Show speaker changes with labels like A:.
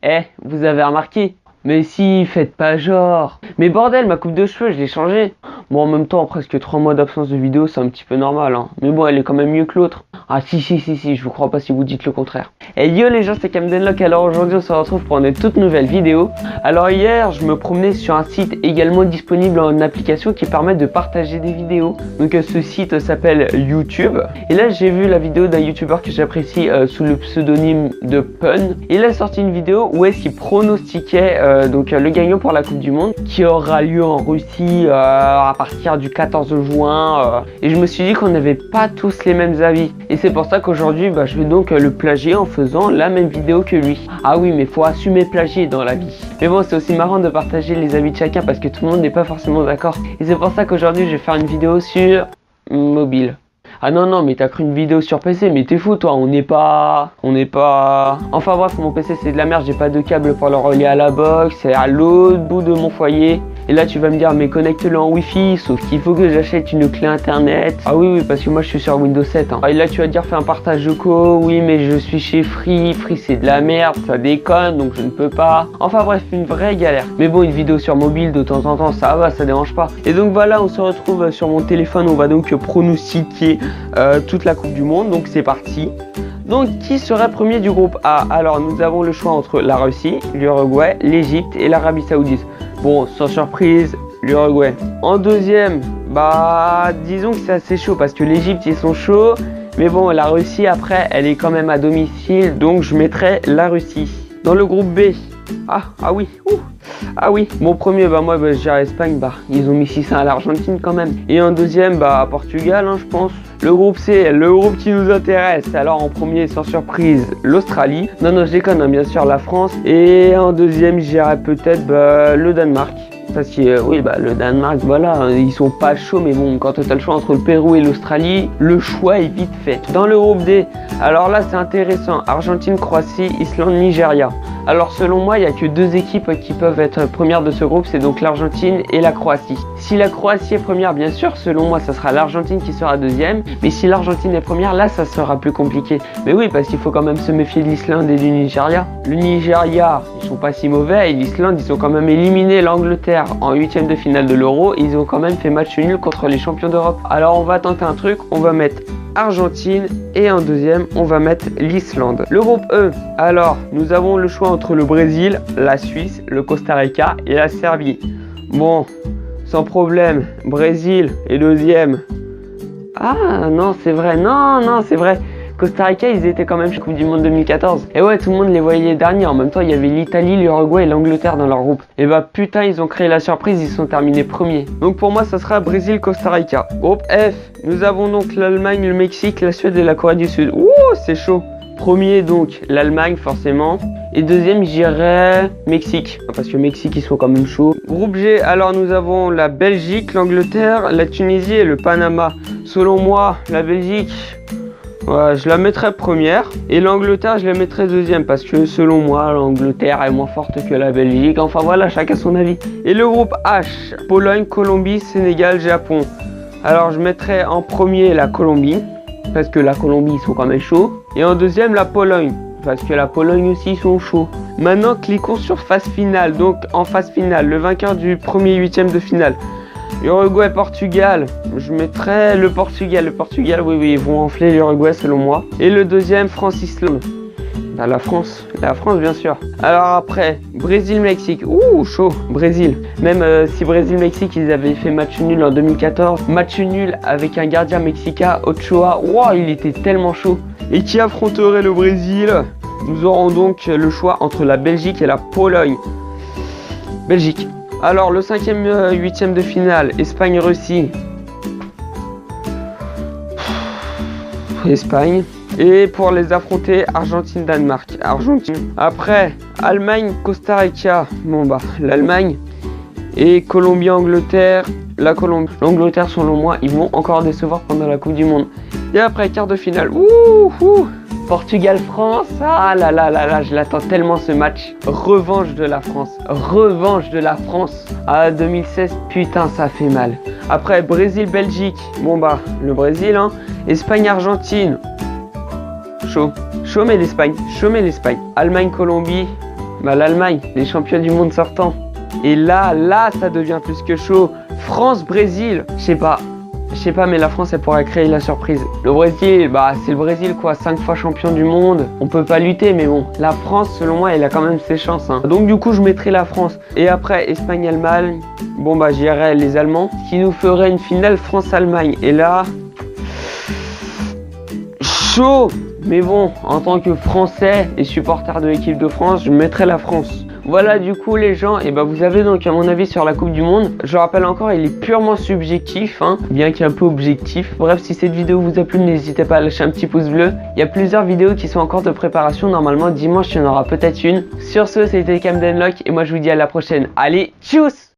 A: Eh, vous avez remarqué? Mais si, faites pas genre. Mais bordel, ma coupe de cheveux, je l'ai changée. Bon, en même temps, presque 3 mois d'absence de vidéo, c'est un petit peu normal, hein. Mais bon, elle est quand même mieux que l'autre. Ah si, je vous crois pas si vous dites le contraire. Et yo les gens, c'est Camdenlock. Alors aujourd'hui, on se retrouve pour une toute nouvelle vidéo. Alors hier, je me promenais sur un site également disponible en application qui permet de partager des vidéos. Donc ce site s'appelle YouTube. Et là, j'ai vu la vidéo d'un YouTuber que j'apprécie sous le pseudonyme de Pun. Il a sorti une vidéo où est-ce qu'il pronostiquait le gagnant pour la Coupe du Monde qui aura lieu en Russie à partir du 14 juin. Et je me suis dit qu'on n'avait pas tous les mêmes avis. Et c'est pour ça qu'aujourd'hui, je vais donc le plagier en faisant la même vidéo que lui. Ah oui, mais faut assumer plagier dans la vie. Mais bon, c'est aussi marrant de partager les avis de chacun parce que tout le monde n'est pas forcément d'accord. Et c'est pour ça qu'aujourd'hui, je vais faire une vidéo sur mobile. Ah non, mais t'as cru une vidéo sur PC, mais t'es fou toi, on n'est pas... Enfin bref, mon PC c'est de la merde, j'ai pas de câble pour le relier à la box, c'est à l'autre bout de mon foyer. Et là tu vas me dire, mais connecte-le en Wi-Fi, sauf qu'il faut que j'achète une clé internet. Ah oui, parce que moi je suis sur Windows 7. Hein. Et là tu vas dire, fais un partage de co, oui mais je suis chez Free c'est de la merde, ça déconne, donc je ne peux pas. Enfin bref, une vraie galère. Mais bon, une vidéo sur mobile de temps en temps, ça va, ça dérange pas. Et donc voilà, on se retrouve sur mon téléphone, on va donc pronostiquer toute la Coupe du Monde, donc c'est parti. Donc qui serait premier du groupe A? Alors nous avons le choix entre la Russie, l'Uruguay, l'Égypte et l'Arabie Saoudite. Bon, sans surprise, l'Uruguay. En deuxième, disons que c'est assez chaud parce que l'Égypte ils sont chauds. Mais bon, la Russie après, elle est quand même à domicile, donc je mettrai la Russie. Dans le groupe B, ah oui, mon premier, moi je dirais Espagne, ils ont mis 6-1 à l'Argentine quand même. Et en deuxième, Portugal, hein, je pense. Le groupe C, le groupe qui nous intéresse. Alors en premier, sans surprise, l'Australie. Non, je déconne, hein, bien sûr, la France. Et en deuxième, j'irais peut-être le Danemark. Parce que le Danemark, voilà, ils sont pas chauds, mais bon, quand t'as le choix entre le Pérou et l'Australie, le choix est vite fait. Dans le groupe D, alors là c'est intéressant, Argentine, Croatie, Islande, Nigeria. Alors selon moi, il n'y a que deux équipes qui peuvent être premières de ce groupe, c'est donc l'Argentine et la Croatie. Si la Croatie est première, bien sûr, selon moi, ça sera l'Argentine qui sera deuxième. Mais si l'Argentine est première, là, ça sera plus compliqué. Mais oui, parce qu'il faut quand même se méfier de l'Islande et du Nigeria. Le Nigeria, ils sont pas si mauvais, et l'Islande, ils ont quand même éliminé l'Angleterre en 8e de finale de l'Euro. Ils ont quand même fait match nul contre les champions d'Europe. Alors on va tenter un truc, on va mettre Argentine et en deuxième on va mettre l'Islande. Le groupe E, alors nous avons le choix entre le Brésil, la Suisse, le Costa Rica et la Serbie. Bon, sans problème, Brésil est deuxième. Ah non c'est vrai, non c'est vrai. Costa Rica, ils étaient quand même chez Coupe du Monde 2014. Et ouais, tout le monde les voyait derniers. En même temps, il y avait l'Italie, l'Uruguay et l'Angleterre dans leur groupe. Et putain, ils ont créé la surprise, ils sont terminés premiers. Donc pour moi, ça sera Brésil, Costa Rica. Groupe F, nous avons donc l'Allemagne, le Mexique, la Suède et la Corée du Sud. Ouh, c'est chaud. Premier, donc, l'Allemagne, forcément. Et deuxième, j'irais Mexique. Parce que Mexique, ils sont quand même chauds. Groupe G, alors nous avons la Belgique, l'Angleterre, la Tunisie et le Panama. Selon moi, la Belgique... ouais, je la mettrais première et l'Angleterre je la mettrais deuxième parce que selon moi l'Angleterre est moins forte que la Belgique. Enfin voilà, chacun son avis. Et le groupe H, Pologne, Colombie, Sénégal, Japon. Alors je mettrais en premier la Colombie parce que la Colombie ils sont quand même chauds. Et en deuxième la Pologne parce que la Pologne aussi ils sont chauds. Maintenant cliquons sur phase finale. Donc en phase finale, le vainqueur du premier huitième de finale. Uruguay, Portugal, je mettrais le Portugal. Le Portugal, oui, ils vont enfler l'Uruguay selon moi. Et le deuxième, France-Islande. La France bien sûr. Alors après, Brésil-Mexique, ouh, chaud, Brésil. Même si Brésil-Mexique, ils avaient fait match nul en 2014. Match nul avec un gardien mexicain, Ochoa, wow, il était tellement chaud. Et qui affronterait le Brésil? Nous aurons donc le choix entre la Belgique et la Pologne. Belgique. Alors le cinquième huitième de finale, Espagne-Russie. Espagne. Et pour les affronter, Argentine-Danemark. Argentine. Après, Allemagne-Costa Rica. L'Allemagne. Et Colombie-Angleterre. L'Angleterre, selon moi, ils vont encore décevoir pendant la Coupe du Monde. Et après, quart de finale. Portugal-France, ah là, je l'attends tellement ce match. Revanche de la France. Ah, 2016, putain, ça fait mal. Après, Brésil-Belgique, le Brésil, hein. Espagne-Argentine, chaud mais l'Espagne. Allemagne-Colombie, Bah l'Allemagne, les champions du monde sortants. Et là, ça devient plus que chaud. France-Brésil, je sais pas, mais la France, elle pourrait créer la surprise. Le Brésil, bah c'est le Brésil quoi, 5 fois champion du monde. On peut pas lutter, mais bon, la France, selon moi, elle a quand même ses chances. Hein. Donc du coup, je mettrai la France. Et après, Espagne-Allemagne, bon bah j'irai les Allemands, ce qui nous ferait une finale France-Allemagne. Et là, chaud. Mais bon, en tant que Français et supporter de l'équipe de France, je mettrai la France. Voilà du coup les gens, et bah vous avez donc à mon avis sur la Coupe du Monde. Je rappelle encore, il est purement subjectif, hein, bien qu'un peu objectif. Bref, si cette vidéo vous a plu, n'hésitez pas à lâcher un petit pouce bleu. Il y a plusieurs vidéos qui sont encore de préparation, normalement dimanche il y en aura peut-être une. Sur ce, c'était Camden Lock et moi je vous dis à la prochaine. Allez, tchuss!